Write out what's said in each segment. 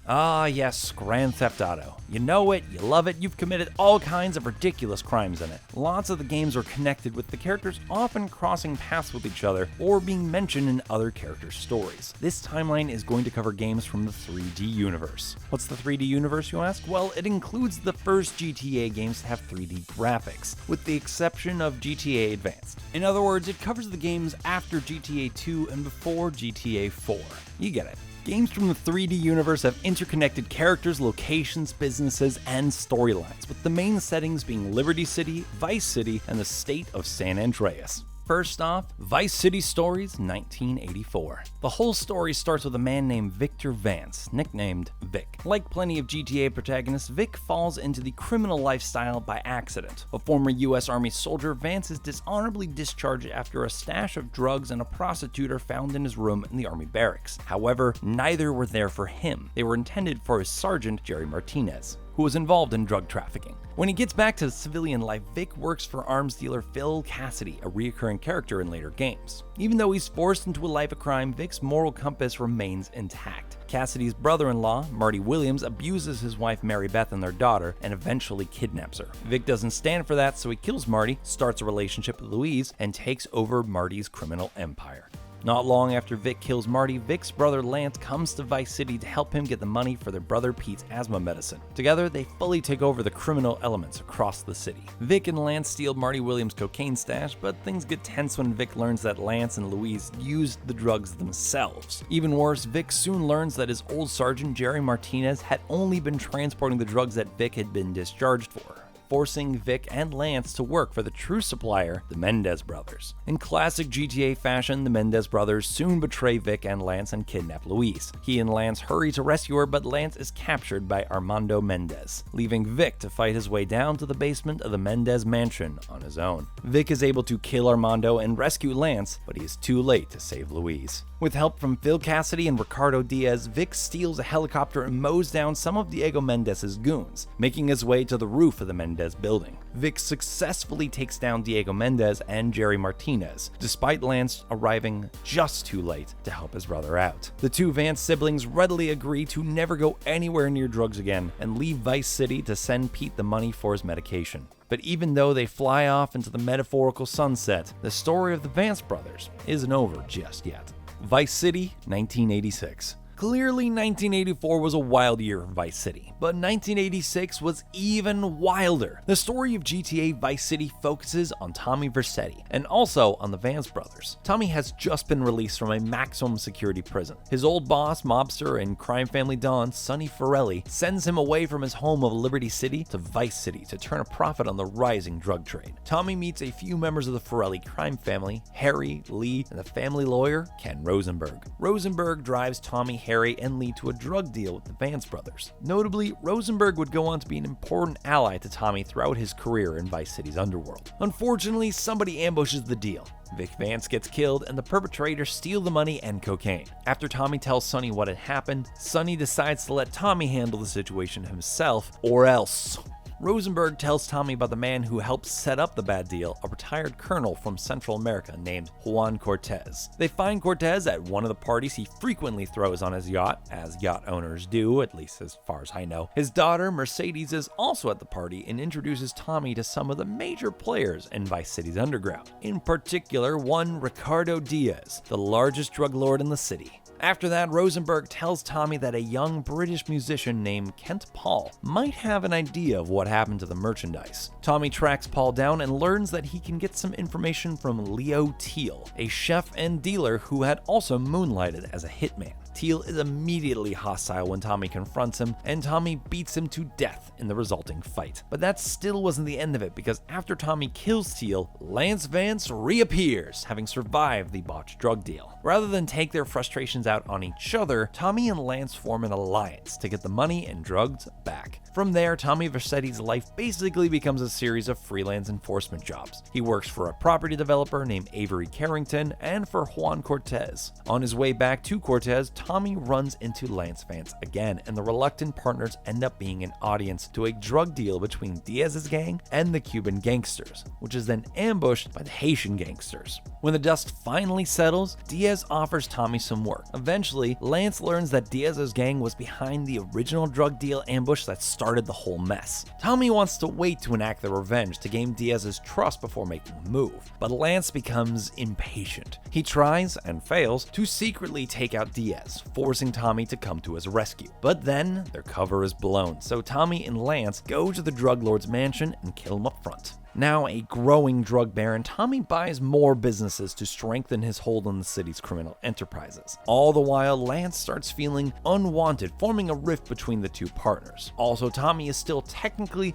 Ah yes, Grand Theft Auto. You know it, you love it, you've committed all kinds of ridiculous crimes in it. Lots of the games are connected, with the characters often crossing paths with each other or being mentioned in other characters' stories. This timeline is going to cover games from the 3D universe. What's the 3D universe, you ask? Well, it includes the first GTA games to have 3D graphics, with the exception of GTA Advanced. In other words, it covers the games after GTA 2 and before GTA 4. You get it. Games from the 3D universe have interconnected characters, locations, businesses, and storylines, with the main settings being Liberty City, Vice City, and the state of San Andreas. First off, Vice City Stories, 1984. The whole story starts with a man named Victor Vance, nicknamed Vic. Like plenty of GTA protagonists, Vic falls into the criminal lifestyle by accident. A former US Army soldier, Vance is dishonorably discharged after a stash of drugs and a prostitute are found in his room in the Army barracks. However, neither were there for him. They were intended for his sergeant, Jerry Martinez, who was involved in drug trafficking. When he gets back to civilian life, Vic works for arms dealer Phil Cassidy, a recurring character in later games. Even though he's forced into a life of crime, Vic's moral compass remains intact. Cassidy's brother-in-law, Marty Williams, abuses his wife Mary Beth and their daughter, and eventually kidnaps her. Vic doesn't stand for that, so he kills Marty, starts a relationship with Louise, and takes over Marty's criminal empire. Not long after Vic kills Marty, Vic's brother Lance comes to Vice City to help him get the money for their brother Pete's asthma medicine. Together, they fully take over the criminal elements across the city. Vic and Lance steal Marty Williams' cocaine stash, but things get tense when Vic learns that Lance and Louise used the drugs themselves. Even worse, Vic soon learns that his old sergeant Jerry Martinez had only been transporting the drugs that Vic had been discharged for, forcing Vic and Lance to work for the true supplier, the Mendez brothers. In classic GTA fashion, the Mendez brothers soon betray Vic and Lance and kidnap Louise. He and Lance hurry to rescue her, but Lance is captured by Armando Mendez, leaving Vic to fight his way down to the basement of the Mendez mansion on his own. Vic is able to kill Armando and rescue Lance, but he is too late to save Louise. With help from Phil Cassidy and Ricardo Diaz, Vic steals a helicopter and mows down some of Diego Mendez's goons, making his way to the roof of the Mendez building. Vic successfully takes down Diego Mendez and Jerry Martinez, despite Lance arriving just too late to help his brother out. The two Vance siblings readily agree to never go anywhere near drugs again and leave Vice City to send Pete the money for his medication. But even though they fly off into the metaphorical sunset, the story of the Vance brothers isn't over just yet. Vice City, 1986. Clearly, 1984 was a wild year for Vice City, but 1986 was even wilder. The story of GTA Vice City focuses on Tommy Vercetti, and also on the Vance brothers. Tommy has just been released from a maximum security prison. His old boss, mobster, and crime family don, Sonny Forelli, sends him away from his home of Liberty City to Vice City to turn a profit on the rising drug trade. Tommy meets a few members of the Forelli crime family, Harry, Lee, and the family lawyer, Ken Rosenberg. Rosenberg drives Tommy, Harry, and Lee to a drug deal with the Vance brothers. Notably, Rosenberg would go on to be an important ally to Tommy throughout his career in Vice City's underworld. Unfortunately, somebody ambushes the deal. Vic Vance gets killed, and the perpetrators steal the money and cocaine. After Tommy tells Sonny what had happened, Sonny decides to let Tommy handle the situation himself, or else. Rosenberg tells Tommy about the man who helped set up the bad deal, a retired colonel from Central America named Juan Cortez. They find Cortez at one of the parties he frequently throws on his yacht, as yacht owners do, at least as far as I know. His daughter, Mercedes, is also at the party and introduces Tommy to some of the major players in Vice City's underground. In particular, one Ricardo Diaz, the largest drug lord in the city. After that, Rosenberg tells Tommy that a young British musician named Kent Paul might have an idea of what happened to the merchandise. Tommy tracks Paul down and learns that he can get some information from Leo Teal, a chef and dealer who had also moonlighted as a hitman. Teal is immediately hostile when Tommy confronts him, and Tommy beats him to death in the resulting fight. But that still wasn't the end of it, because after Tommy kills Teal, Lance Vance reappears, having survived the botched drug deal. Rather than take their frustrations out on each other, Tommy and Lance form an alliance to get the money and drugs back. From there, Tommy Vercetti's life basically becomes a series of freelance enforcement jobs. He works for a property developer named Avery Carrington and for Juan Cortez. On his way back to Cortez, Tommy runs into Lance Vance again, and the reluctant partners end up being an audience to a drug deal between Diaz's gang and the Cuban gangsters, which is then ambushed by the Haitian gangsters. When the dust finally settles, Diaz offers Tommy some work. Eventually, Lance learns that Diaz's gang was behind the original drug deal ambush that started the whole mess. Tommy wants to wait to enact their revenge to gain Diaz's trust before making a move, but Lance becomes impatient. He tries, and fails, to secretly take out Diaz, forcing Tommy to come to his rescue. But then, their cover is blown, so Tommy and Lance go to the drug lord's mansion and kill him up front. Now a growing drug baron, Tommy buys more businesses to strengthen his hold on the city's criminal enterprises. All the while, Lance starts feeling unwanted, forming a rift between the two partners. Also, Tommy is still technically,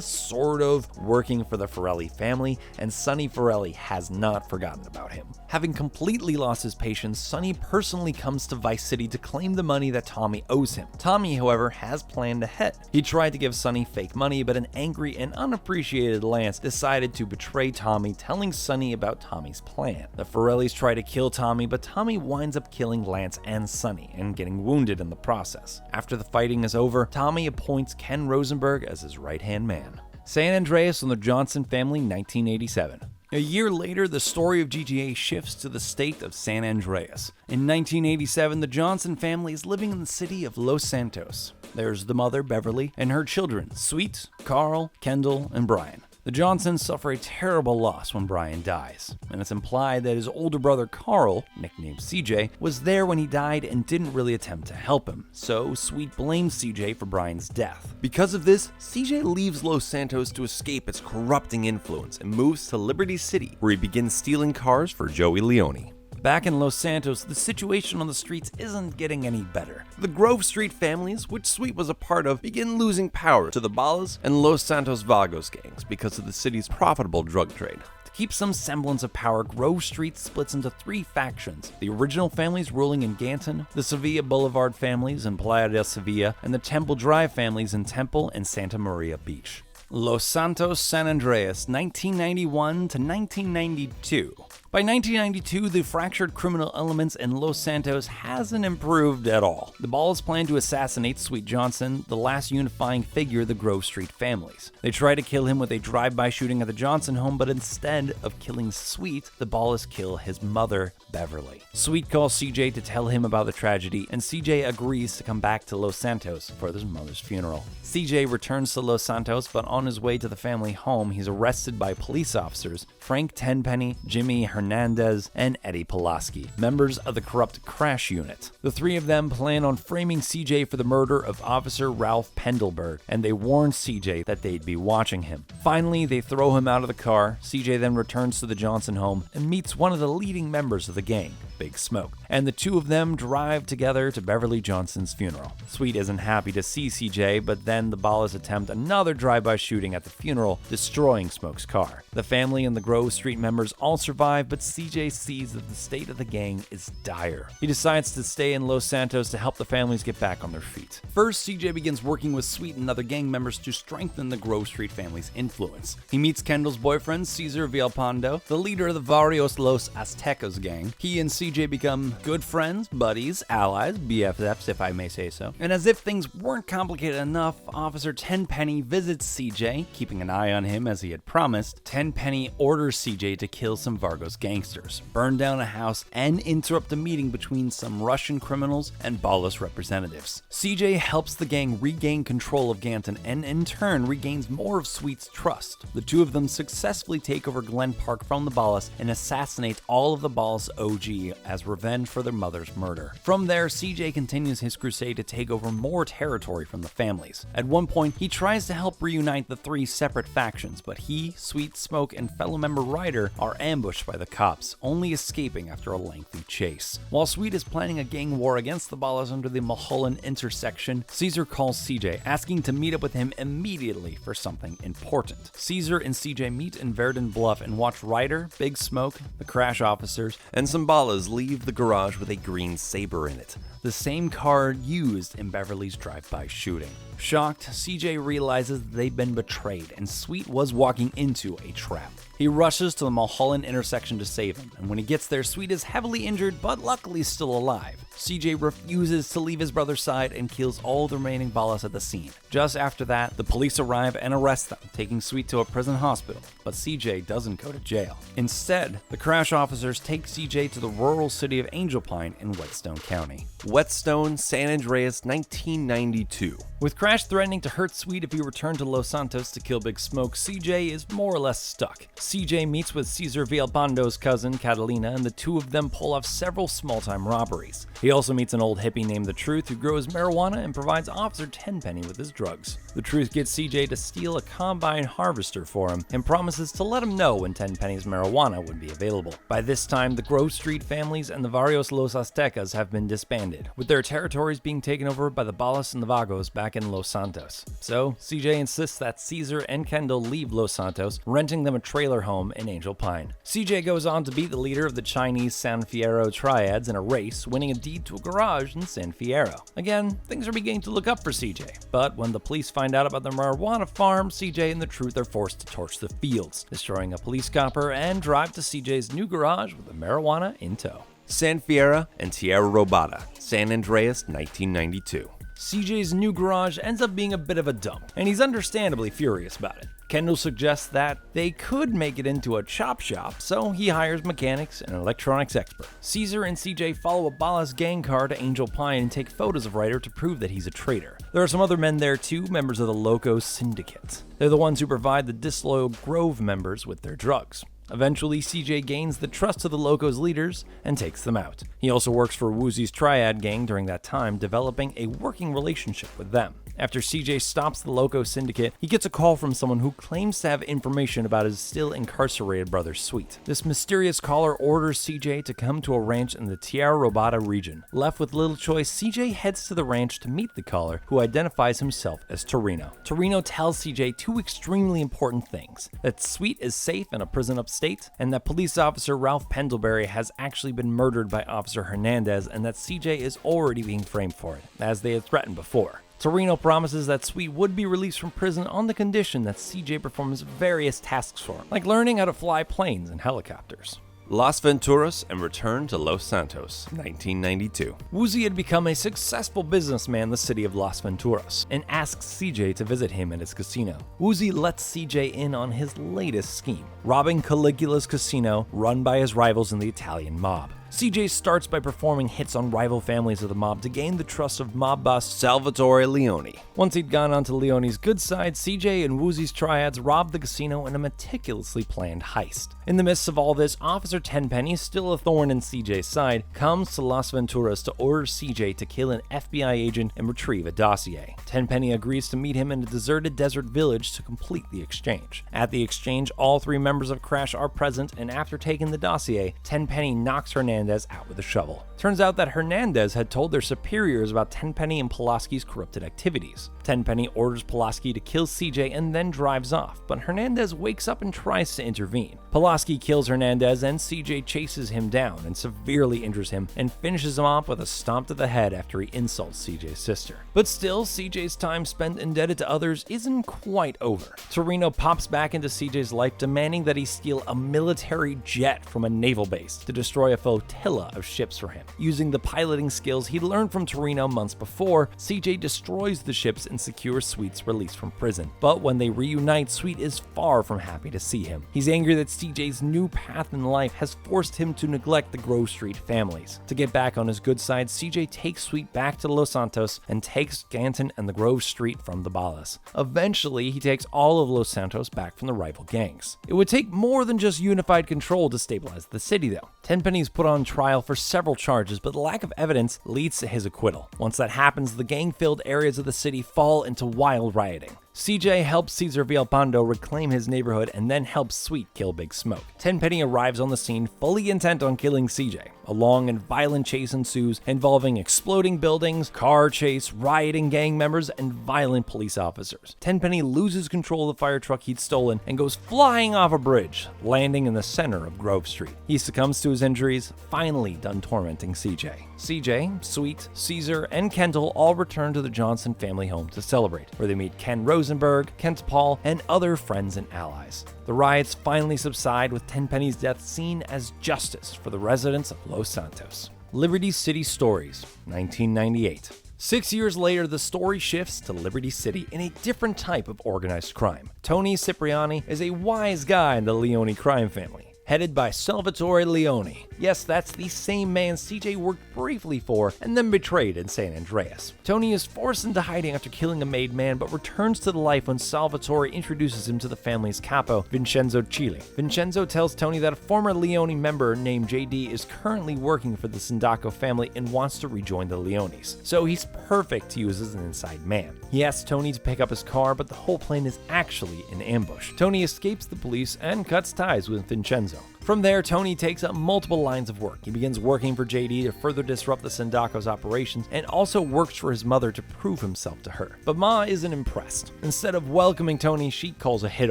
sort of, working for the Forelli family, and Sonny Forelli has not forgotten about him. Having completely lost his patience, Sonny personally comes to Vice City to claim the money that Tommy owes him. Tommy, however, has planned ahead. He tried to give Sonny fake money, but an angry and unappreciated Lance decided to betray Tommy, telling Sonny about Tommy's plan. The Forellis try to kill Tommy, but Tommy winds up killing Lance and Sonny and getting wounded in the process. After the fighting is over, Tommy appoints Ken Rosenberg as his right-hand man. San Andreas and the Johnson family, 1987. A year later, the story of GTA shifts to the state of San Andreas. In 1987, the Johnson family is living in the city of Los Santos. There's the mother, Beverly, and her children, Sweet, Carl, Kendall, and Brian. The Johnsons suffer a terrible loss when Brian dies, and it's implied that his older brother Carl, nicknamed CJ, was there when he died and didn't really attempt to help him, so Sweet blames CJ for Brian's death. Because of this, CJ leaves Los Santos to escape its corrupting influence and moves to Liberty City, where he begins stealing cars for Joey Leone. Back in Los Santos, the situation on the streets isn't getting any better. The Grove Street families, which Sweet was a part of, begin losing power to the Ballas and Los Santos Vagos gangs because of the city's profitable drug trade. To keep some semblance of power, Grove Street splits into three factions: the original families ruling in Ganton, the Sevilla Boulevard families in Playa del Sevilla, and the Temple Drive families in Temple and Santa Maria Beach. Los Santos, San Andreas, 1991 to 1992. By 1992, the fractured criminal elements in Los Santos hasn't improved at all. The Ballas plan to assassinate Sweet Johnson, the last unifying figure of the Grove Street families. They try to kill him with a drive-by shooting at the Johnson home, but instead of killing Sweet, the Ballas kill his mother, Beverly. Sweet calls CJ to tell him about the tragedy, and CJ agrees to come back to Los Santos for his mother's funeral. CJ returns to Los Santos, but on his way to the family home, he's arrested by police officers Frank Tenpenny, Jimmy Hernandez, and Eddie Pulaski, members of the corrupt Crash Unit. The three of them plan on framing CJ for the murder of Officer Ralph Pendelberg, and they warn CJ that they'd be watching him. Finally, they throw him out of the car. CJ then returns to the Johnson home and meets one of the leading members of the gang, Big Smoke, and the two of them drive together to Beverly Johnson's funeral. Sweet isn't happy to see CJ, but then the Ballas attempt another drive-by shooting at the funeral, destroying Smoke's car. The family and the Grove Street members all survive, but CJ sees that the state of the gang is dire. He decides to stay in Los Santos to help the families get back on their feet. First, CJ begins working with Sweet and other gang members to strengthen the Grove Street family's influence. He meets Kendall's boyfriend, Cesar Villalpando, the leader of the Barrios Los Aztecas gang. He and CJ become good friends, buddies, allies, BFFs if I may say so. And as if things weren't complicated enough, Officer Tenpenny visits CJ, keeping an eye on him as he had promised. Tenpenny orders CJ to kill some Vargos gangsters, burn down a house, and interrupt a meeting between some Russian criminals and Ballas representatives. CJ helps the gang regain control of Ganton and in turn regains more of Sweet's trust. The two of them successfully take over Glen Park from the Ballas and assassinate all of the Ballas OG as revenge for their mother's murder. From there, CJ continues his crusade to take over more territory from the families. At one point, he tries to help reunite the three separate factions, but he, Sweet, Smoke, and fellow member Ryder are ambushed by the cops, only escaping after a lengthy chase. While Sweet is planning a gang war against the Ballas under the Mulholland intersection, Caesar calls CJ, asking to meet up with him immediately for something important. Caesar and CJ meet in Verdun Bluff and watch Ryder, Big Smoke, the Crash officers, and some Ballas leave the garage with a green Saber in it, the same car used in Beverly's drive-by shooting. Shocked, CJ realizes they've been betrayed and Sweet was walking into a trap. He rushes to the Mulholland intersection to save him, and when he gets there, Sweet is heavily injured but luckily still alive. CJ refuses to leave his brother's side and kills all the remaining Ballas at the scene. Just after that, the police arrive and arrest them, taking Sweet to a prison hospital, but CJ doesn't go to jail. Instead, the crash officers take CJ to the rural city of Angel Pine in Whetstone County. WHETSTONE, San Andreas, 1992. With Crash threatening to hurt Sweet if he returned to Los Santos to kill Big Smoke, CJ is more or less stuck. CJ meets with Cesar Villalpando's cousin, Catalina, and the two of them pull off several small-time robberies. He also meets an old hippie named The Truth who grows marijuana and provides Officer Tenpenny with his drugs. The Truth gets CJ to steal a combine harvester for him and promises to let him know when Tenpenny's marijuana would be available. By this time, the Grove Street families and the Barrios Los Aztecas have been disbanded, with their territories being taken over by the Ballas and the Vagos back in Los Santos. So, CJ insists that Cesar and Kendall leave Los Santos, renting them a trailer home in Angel Pine. CJ goes on to beat the leader of the Chinese San Fierro triads in a race, winning a deed to a garage in San Fierro. Again, things are beginning to look up for CJ, but when the police find out about the marijuana farm, CJ and the Truth are forced to torch the fields, destroying a police copper and drive to CJ's new garage with the marijuana in tow. San Fierro and Tierra Robada, San Andreas, 1992. CJ's new garage ends up being a bit of a dump, and he's understandably furious about it. Kendall suggests that they could make it into a chop shop, so he hires mechanics and an electronics expert. Cesar and CJ follow a Ballas gang car to Angel Pine and take photos of Ryder to prove that he's a traitor. There are some other men there too, members of the Loco Syndicate. They're the ones who provide the disloyal Grove members with their drugs. Eventually, CJ gains the trust of the Locos' leaders and takes them out. He also works for Woozy's Triad gang during that time, developing a working relationship with them. After CJ stops the Loco Syndicate, he gets a call from someone who claims to have information about his still incarcerated brother Sweet. This mysterious caller orders CJ to come to a ranch in the Tierra Robada region. Left with little choice, CJ heads to the ranch to meet the caller, who identifies himself as Torino. Torino tells CJ two extremely important things: that Sweet is safe in a prison upstate, and that police officer Ralph Pendlebury has actually been murdered by Officer Hernandez, and that CJ is already being framed for it, as they had threatened before. Torino promises that Sweet would be released from prison on the condition that CJ performs various tasks for him, like learning how to fly planes and helicopters. Las Venturas and Return to Los Santos, 1992. Woozy had become a successful businessman in the city of Las Venturas and asks CJ to visit him at his casino. Woozy lets CJ in on his latest scheme, robbing Caligula's casino run by his rivals in the Italian mob. CJ starts by performing hits on rival families of the mob to gain the trust of mob boss Salvatore Leone. Once he'd gone onto Leone's good side, CJ and Woozy's triads robbed the casino in a meticulously planned heist. In the midst of all this, Officer Tenpenny, still a thorn in CJ's side, comes to Las Venturas to order CJ to kill an FBI agent and retrieve a dossier. Tenpenny agrees to meet him in a deserted desert village to complete the exchange. At the exchange, all three members of Crash are present, and after taking the dossier, Tenpenny knocks Hernandez out with a shovel. Turns out that Hernandez had told their superiors about Tenpenny and Pulaski's corrupted activities. Tenpenny orders Pulaski to kill CJ and then drives off, but Hernandez wakes up and tries to intervene. Pulaski kills Hernandez and CJ chases him down and severely injures him and finishes him off with a stomp to the head after he insults CJ's sister. But still, CJ's time spent indebted to others isn't quite over. Torino pops back into CJ's life, demanding that he steal a military jet from a naval base to destroy a flotilla of ships for him. Using the piloting skills he'd learned from Torino months before, CJ destroys the ships and secures Sweet's release from prison. But when they reunite, Sweet is far from happy to see him. He's angry that CJ's new path in life has forced him to neglect the Grove Street families. To get back on his good side, CJ takes Sweet back to Los Santos and takes Ganton and the Grove Street from the Ballas. Eventually, he takes all of Los Santos back from the rival gangs. It would take more than just unified control to stabilize the city, though. Tenpenny's put on trial for several charges, but the lack of evidence leads to his acquittal. Once that happens, the gang-filled areas of the city fall into wild rioting. CJ helps Cesar Villalpando reclaim his neighborhood and then helps Sweet kill Big Smoke. Tenpenny arrives on the scene fully intent on killing CJ. A long and violent chase ensues, involving exploding buildings, car chase, rioting gang members, and violent police officers. Tenpenny loses control of the fire truck he'd stolen and goes flying off a bridge, landing in the center of Grove Street. He succumbs to his injuries, finally done tormenting CJ. CJ, Sweet, Cesar, and Kendall all return to the Johnson family home to celebrate, where they meet Ken Rose Rosenberg, Kent Paul, and other friends and allies. The riots finally subside, with Tenpenny's death seen as justice for the residents of Los Santos. Liberty City Stories, 1998. 6 years later, the story shifts to Liberty City in a different type of organized crime. Tony Cipriani is a wise guy in the Leone crime family, headed by Salvatore Leone. Yes, that's the same man CJ worked briefly for and then betrayed in San Andreas. Tony is forced into hiding after killing a made man, but returns to the life when Salvatore introduces him to the family's capo, Vincenzo Chili. Vincenzo tells Tony that a former Leone member named JD is currently working for the Sindaco family and wants to rejoin the Leones, so he's perfect to use as an inside man. He asks Tony to pick up his car, but the whole plan is actually an ambush. Tony escapes the police and cuts ties with Vincenzo. From there, Tony takes up multiple lines of work. He begins working for JD to further disrupt the Sindaco's operations, and also works for his mother to prove himself to her. But Ma isn't impressed. Instead of welcoming Tony, she calls a hit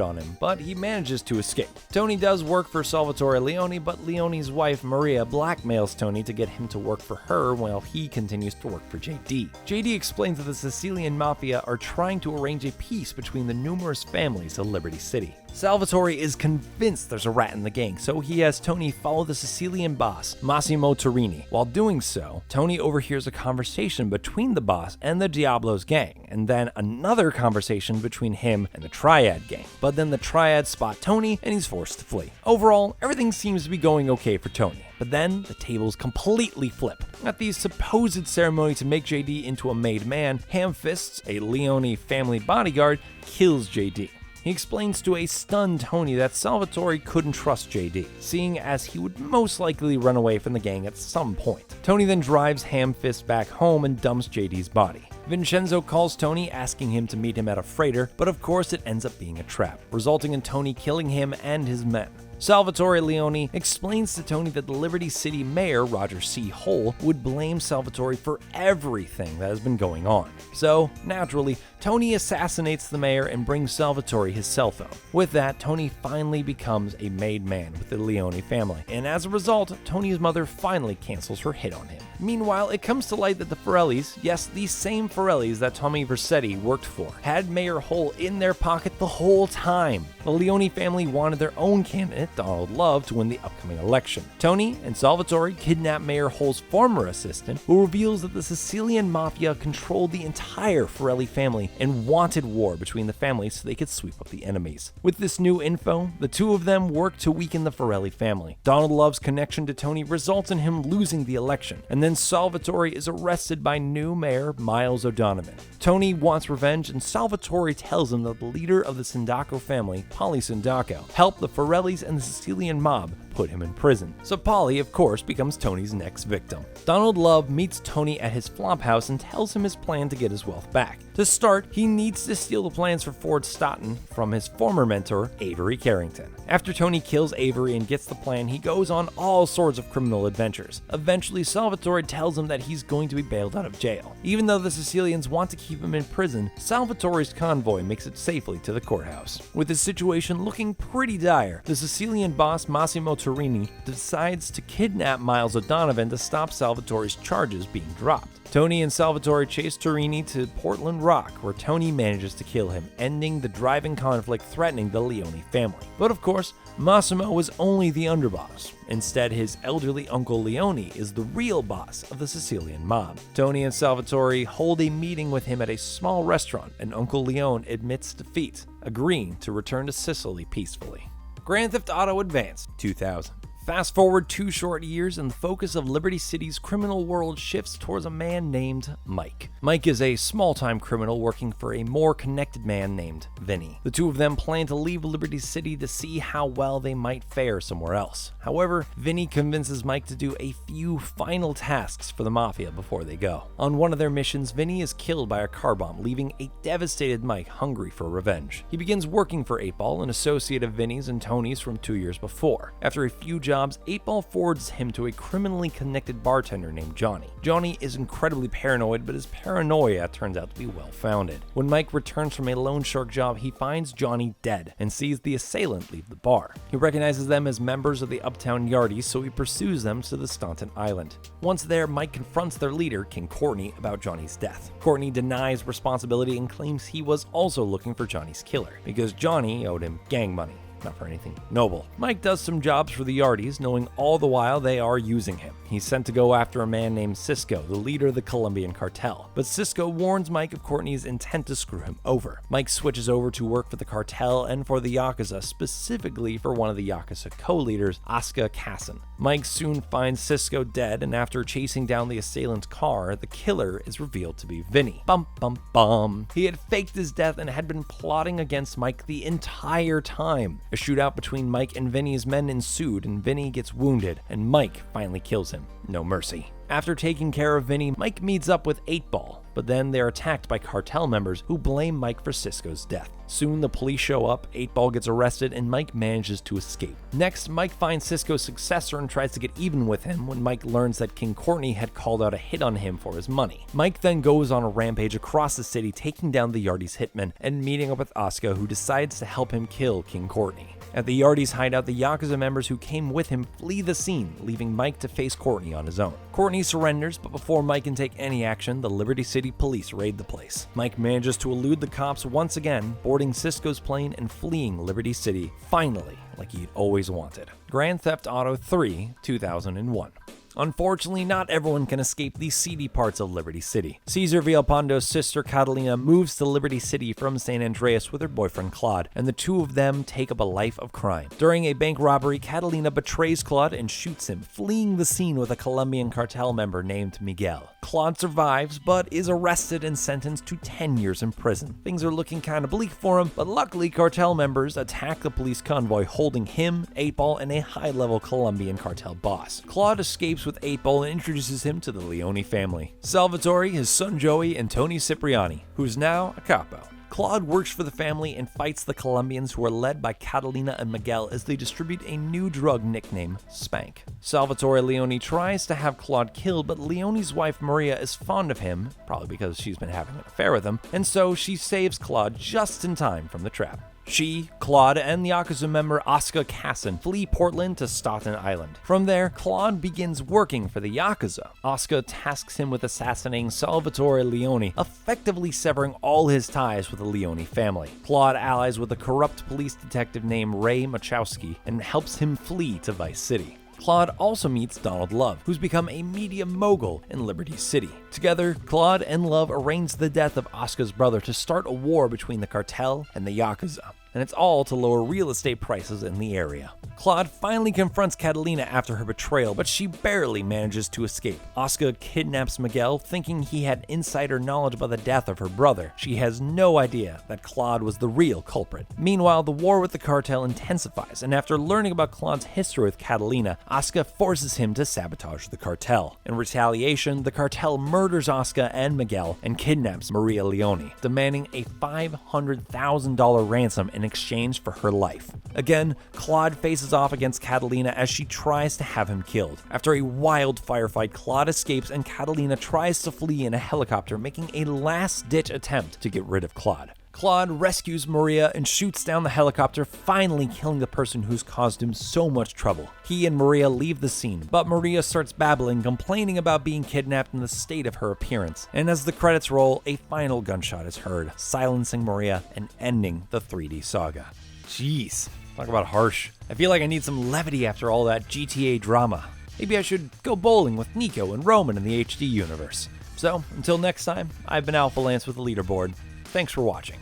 on him, but he manages to escape. Tony does work for Salvatore Leone, but Leone's wife, Maria, blackmails Tony to get him to work for her while he continues to work for JD. JD explains that the Sicilian Mafia are trying to arrange a peace between the numerous families of Liberty City. Salvatore is convinced there's a rat in the gang, so he has Tony follow the Sicilian boss, Massimo Torini. While doing so, Tony overhears a conversation between the boss and the Diablo's gang, and then another conversation between him and the Triad gang. But then the Triad spot Tony, and he's forced to flee. Overall, everything seems to be going okay for Tony. But then, the tables completely flip. At the supposed ceremony to make JD into a made man, Hamfists, a Leone family bodyguard, kills JD. He explains to a stunned Tony that Salvatore couldn't trust JD, seeing as he would most likely run away from the gang at some point. Tony then drives Hamfist back home and dumps JD's body. Vincenzo calls Tony, asking him to meet him at a freighter, but of course it ends up being a trap, resulting in Tony killing him and his men. Salvatore Leone explains to Tony that the Liberty City mayor, Roger C. Hull, would blame Salvatore for everything that has been going on. So, naturally, Tony assassinates the mayor and brings Salvatore his cell phone. With that, Tony finally becomes a made man with the Leone family, and as a result, Tony's mother finally cancels her hit on him. Meanwhile, it comes to light that the Forellis, yes, the same Forellis that Tommy Vercetti worked for, had Mayor Hull in their pocket the whole time. The Leone family wanted their own candidate, Donald Love, to win the upcoming election. Tony and Salvatore kidnap Mayor Hull's former assistant, who reveals that the Sicilian Mafia controlled the entire Forelli family and wanted war between the families so they could sweep up the enemies. With this new info, the two of them work to weaken the Forelli family. Donald Love's connection to Tony results in him losing the election, and then Salvatore is arrested by new mayor Miles O'Donovan. Tony wants revenge, and Salvatore tells him that the leader of the Sindaco family, Polly Sindaco, helped the Forellis and the Sicilian mob put him in prison. So Polly, of course, becomes Tony's next victim. Donald Love meets Tony at his flop house and tells him his plan to get his wealth back. To start, he needs to steal the plans for Ford Stoughton from his former mentor, Avery Carrington. After Tony kills Avery and gets the plan, he goes on all sorts of criminal adventures. Eventually, Salvatore tells him that he's going to be bailed out of jail. Even though the Sicilians want to keep him in prison, Salvatore's convoy makes it safely to the courthouse. With the situation looking pretty dire, the Sicilian boss Massimo Torini decides to kidnap Miles O'Donovan to stop Salvatore's charges being dropped. Tony and Salvatore chase Torini to Portland Rock, where Tony manages to kill him, ending the driving conflict threatening the Leone family. But of course, Massimo was only the underboss. Instead, his elderly uncle Leone is the real boss of the Sicilian mob. Tony and Salvatore hold a meeting with him at a small restaurant, and Uncle Leone admits defeat, agreeing to return to Sicily peacefully. Grand Theft Auto Advance 2000. Fast forward 2 short years, and the focus of Liberty City's criminal world shifts towards a man named Mike. Mike is a small-time criminal working for a more connected man named Vinny. The two of them plan to leave Liberty City to see how well they might fare somewhere else. However, Vinny convinces Mike to do a few final tasks for the Mafia before they go. On one of their missions, Vinny is killed by a car bomb, leaving a devastated Mike hungry for revenge. He begins working for 8-Ball, an associate of Vinny's and Tony's from 2 years before. After a few jobs jobs, 8-Ball forwards him to a criminally connected bartender named Johnny. Johnny is incredibly paranoid, but his paranoia turns out to be well-founded. When Mike returns from a loan shark job, he finds Johnny dead and sees the assailant leave the bar. He recognizes them as members of the Uptown Yardies, so he pursues them to the Staunton Island. Once there, Mike confronts their leader, King Courtney, about Johnny's death. Courtney denies responsibility and claims he was also looking for Johnny's killer, because Johnny owed him gang money. Not for anything noble. Mike does some jobs for the Yardies, knowing all the while they are using him. He's sent to go after a man named Cisco, the leader of the Colombian cartel. But Cisco warns Mike of Courtney's intent to screw him over. Mike switches over to work for the cartel and for the Yakuza, specifically for one of the Yakuza co-leaders, Asuka Kasson. Mike soon finds Cisco dead, and after chasing down the assailant's car, the killer is revealed to be Vinny. Bum bum bum. He had faked his death and had been plotting against Mike the entire time. A shootout between Mike and Vinny's men ensued, and Vinny gets wounded, and Mike finally kills him. No mercy. After taking care of Vinny, Mike meets up with 8-Ball, but then they're attacked by cartel members who blame Mike for Cisco's death. Soon the police show up, 8-Ball gets arrested, and Mike manages to escape. Next, Mike finds Cisco's successor and tries to get even with him when Mike learns that King Courtney had called out a hit on him for his money. Mike then goes on a rampage across the city, taking down the Yardies hitman and meeting up with Asuka, who decides to help him kill King Courtney. At the Yardies hideout, the Yakuza members who came with him flee the scene, leaving Mike to face Courtney on his own. Courtney surrenders, but before Mike can take any action, the Liberty City police raid the place. Mike manages to elude the cops once again, boarding Cisco's plane and fleeing Liberty City, finally, like he'd always wanted. Grand Theft Auto 3, 2001. Unfortunately, not everyone can escape the seedy parts of Liberty City. Cesar Villalpando's sister Catalina moves to Liberty City from San Andreas with her boyfriend Claude, and the two of them take up a life of crime. During a bank robbery, Catalina betrays Claude and shoots him, fleeing the scene with a Colombian cartel member named Miguel. Claude survives, but is arrested and sentenced to 10 years in prison. Things are looking kinda bleak for him, but luckily cartel members attack the police convoy, holding him, 8-Ball, and a high-level Colombian cartel boss. Claude escapes with 8-Ball and introduces him to the Leone family. Salvatore, his son Joey, and Tony Cipriani, who's now a capo. Claude works for the family and fights the Colombians, who are led by Catalina and Miguel as they distribute a new drug nicknamed Spank. Salvatore Leone tries to have Claude killed, but Leone's wife Maria is fond of him, probably because she's been having an affair with him, and so she saves Claude just in time from the trap. She, Claude, and the Yakuza member Asuka Kasson flee Portland to Staunton Island. From there, Claude begins working for the Yakuza. Asuka tasks him with assassinating Salvatore Leone, effectively severing all his ties with the Leone family. Claude allies with a corrupt police detective named Ray Machowski and helps him flee to Vice City. Claude also meets Donald Love, who's become a media mogul in Liberty City. Together, Claude and Love arrange the death of Asuka's brother to start a war between the cartel and the Yakuza, and it's all to lower real estate prices in the area. Claude finally confronts Catalina after her betrayal, but she barely manages to escape. Asuka kidnaps Miguel, thinking he had insider knowledge about the death of her brother. She has no idea that Claude was the real culprit. Meanwhile, the war with the cartel intensifies, and after learning about Claude's history with Catalina, Asuka forces him to sabotage the cartel. In retaliation, the cartel murders Asuka and Miguel and kidnaps Maria Leone, demanding a $500,000 ransom in exchange for her life. Again, Claude faces off against Catalina as she tries to have him killed. After a wild firefight, Claude escapes and Catalina tries to flee in a helicopter, making a last-ditch attempt to get rid of Claude. Claude rescues Maria and shoots down the helicopter, finally killing the person who's caused him so much trouble. He and Maria leave the scene, but Maria starts babbling, complaining about being kidnapped and the state of her appearance. And as the credits roll, a final gunshot is heard, silencing Maria and ending the 3D saga. Jeez, talk about harsh. I feel like I need some levity after all that GTA drama. Maybe I should go bowling with Nico and Roman in the HD universe. So, until next time, I've been Alpha Lance with the Leaderboard. Thanks for watching.